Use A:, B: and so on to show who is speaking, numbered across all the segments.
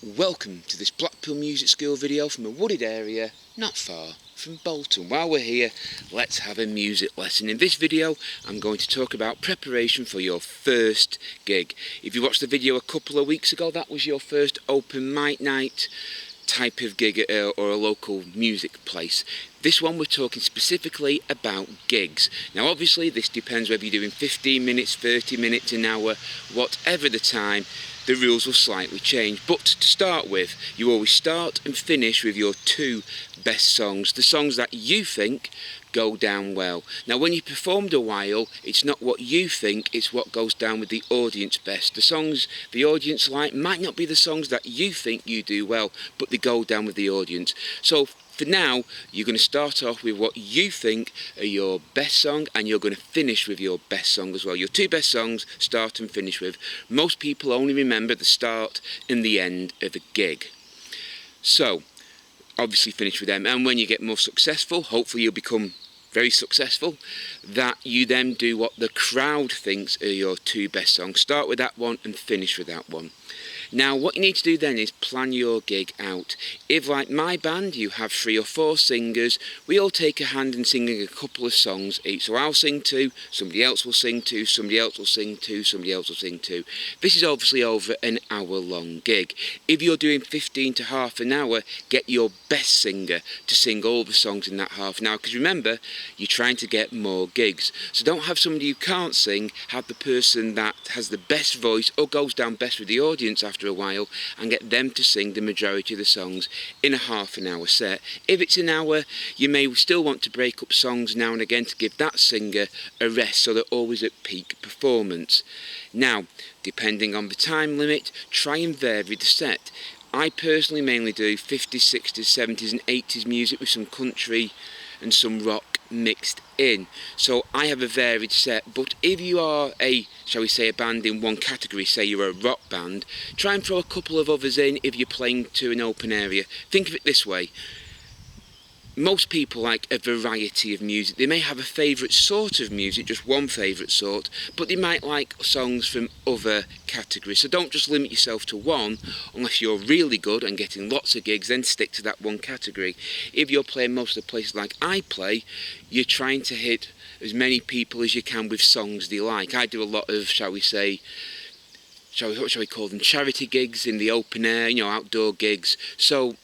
A: Welcome to this Blackpool Music School video from a wooded area not far from Bolton. While we're here, let's have a music lesson. In this video, I'm going to talk about preparation for your first gig. If you watched the video a couple of weeks ago, that was your first open mic night type of gig or a local music place. This one we're talking specifically about gigs. Now obviously this depends whether you're doing 15 minutes, 30 minutes, an hour, whatever the time, the rules will slightly change. But to start with, you always start and finish with your two best songs, the songs that you think go down well. Now when you performed a while, it's not what you think, it's what goes down with the audience best. The songs the audience like might not be the songs that you think you do well, but they go down with the audience. So for now, you're going to start off with what you think are your best song, and you're going to finish with your best song as well. Your two best songs, start and finish with. Most people only remember the start and the end of a gig. So obviously finish with them, and when you get more successful, hopefully you'll become very successful, that you then do what the crowd thinks are your two best songs. Start with that one and finish with that one. Now what you need to do then is plan your gig out. If like my band you have 3 or 4 singers, we all take a hand in singing a couple of songs each. So I'll sing 2, somebody else will sing 2, somebody else will sing 2, somebody else will sing 2. This is obviously over an hour-long gig. If you're doing 15 to half an hour, get your best singer to sing all the songs in that half an hour, because remember, you're trying to get more gigs. So don't have somebody who can't sing, have the person that has the best voice or goes down best with the audience after a while, and get them to sing the majority of the songs in a half an hour set. If it's an hour, you may still want to break up songs now and again to give that singer a rest so they're always at peak performance. Now, depending on the time limit, try and vary the set. I personally mainly do 50s, 60s, 70s and 80s music with some country and some rock mixed in, so I have a varied set. But if you are a, shall we say, a band in one category, say you're a rock band, try and throw a couple of others in if you're playing to an open area. Think of it this way: most people like a variety of music. They may have a favourite sort of music, just one favourite sort, but they might like songs from other categories. So don't just limit yourself to one. Unless you're really good and getting lots of gigs, then stick to that one category. If you're playing most of the places like I play, you're trying to hit as many people as you can with songs they like. I do a lot of, shall we say, what shall we call them, charity gigs in the open air, outdoor gigs. So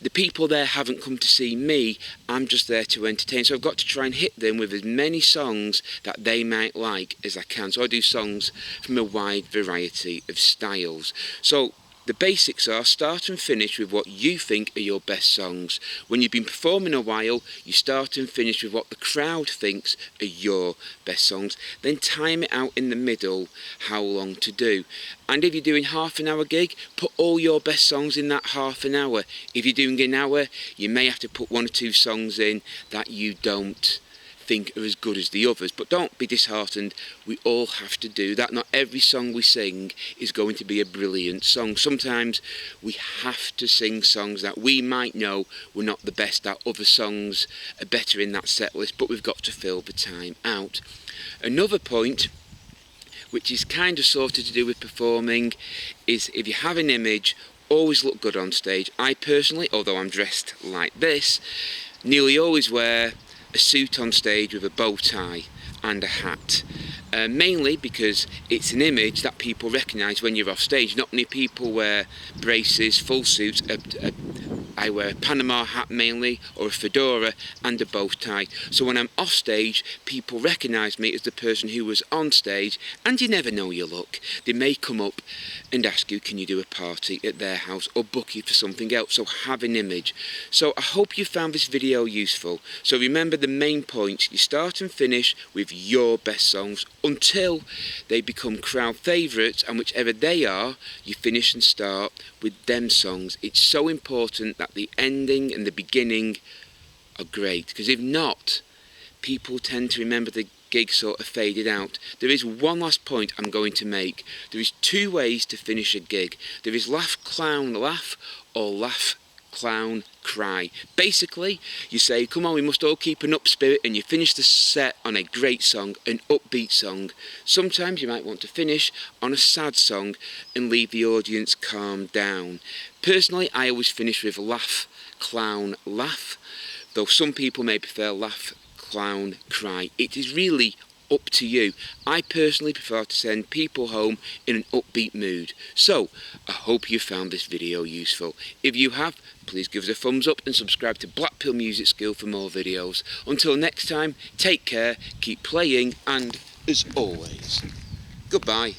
A: the people there haven't come to see me, I'm just there to entertain. So I've got to try and hit them with as many songs that they might like as I can. So I do songs from a wide variety of styles. So the basics are start and finish with what you think are your best songs. When you've been performing a while, you start and finish with what the crowd thinks are your best songs. Then time it out in the middle, how long to do. And if you're doing half an hour gig, put all your best songs in that half an hour. If you're doing an hour, you may have to put 1 or 2 songs in that you don't think are as good as the others, but don't be disheartened. We all have to do that. Not every song we sing is going to be a brilliant song. Sometimes we have to sing songs that we might know were not the best, that other songs are better in that set list, but we've got to fill the time out. Another point, which is kind of sort of to do with performing, is if you have an image, always look good on stage. I personally, although I'm dressed like this, nearly always wear a suit on stage with a bow tie and a hat, mainly because it's an image that people recognise when you're off stage. Not many people wear braces, full suits. I wear a Panama hat mainly, or a fedora and a bow tie. So when I'm off stage, people recognise me as the person who was on stage, and you never know your luck. They may come up and ask you, can you do a party at their house, or book you for something else. So have an image. So I hope you found this video useful. So remember the main points: you start and finish with your best songs until they become crowd favourites, and whichever they are, you finish and start with them songs. It's so important that the ending and the beginning are great, because if not, people tend to remember the gig sort of faded out. There is one last point I'm going to make. There is 2 ways to finish a gig. There is laugh, clown, laugh, or laugh, clown, cry. Basically, you say, come on, we must all keep an up spirit, and you finish the set on a great song, an upbeat song. Sometimes you might want to finish on a sad song and leave the audience calm down. Personally, I always finish with laugh, clown, laugh, though some people may prefer laugh, clown, cry. It is really up to you. I personally prefer to send people home in an upbeat mood. So, I hope you found this video useful. If you have, please give us a thumbs up and subscribe to Blackpool Music School for more videos. Until next time, take care, keep playing, and as always, goodbye.